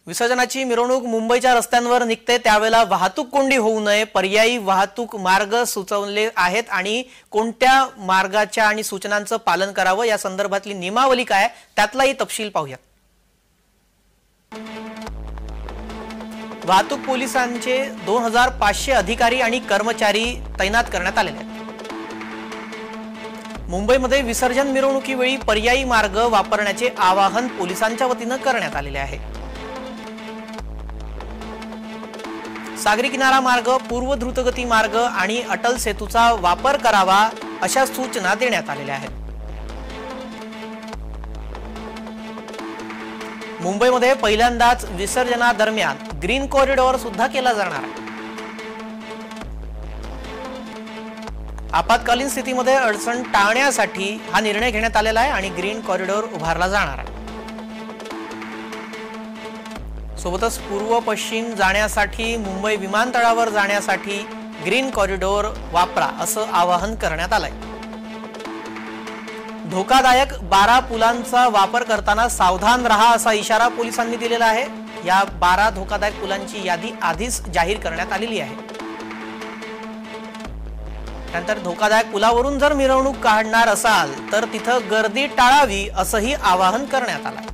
विसर्जनाची मिरवणूक मुंबईच्या रस्त्यांवर निघते त्यावेळेला वाहतूक कोंडी होऊ नये पर्यायी वाहतूक मार्ग सुचवले आहेत आणि कोणत्या मार्गाच्या आणि सूचनांचं पालन करावं या संदर्भातली नियमावली काय त्यातलाही तपशील पाहूया। वाहतूक पोलिसांचे 2500 अधिकारी आणि कर्मचारी तैनात करण्यात आलेले आहेत। मुंबईमध्ये विसर्जन मिरवणुकीवेळी पर्यायी मार्ग वापरण्याचे आवाहन पोलिसांच्या वतीने करण्यात आलेले आहे। सागरी किनारा मार्ग, पूर्व द्रुतगती मार्ग आणि अटल सेतूचा वापर करावा अशा सूचना देण्यात आलेल्या आहेत। मुंबईमध्ये पहिल्यांदाच विसर्जनादरम्यान ग्रीन कॉरिडॉर सुद्धा केला जाणार आहे। आपत्कालीन स्थितीमध्ये अडचण टाळण्यासाठी हा निर्णय घेण्यात आलेला आहे आणि ग्रीन कॉरिडॉर उभारला जाणार आहे। सोबतच पूर्व पश्चिम जाण्यासाठी मुंबई विमानतळावर जाण्यासाठी ग्रीन कॉरिडॉर वापरा असं आवाहन करण्यात आलंय। धोकादायक 12 पुलांचा वापर करताना सावधान रहा असा इशारा पोलिसांनी दिलेला आहे। या 12 धोकादायक पुलांची यादी आधीच जाहीर करण्यात आलेली आहे। नंतर धोकादायक पुलावरून जर मिरवणूक काढणार असाल तर तिथं गर्दी टाळावी असंही आवाहन करण्यात आलंय।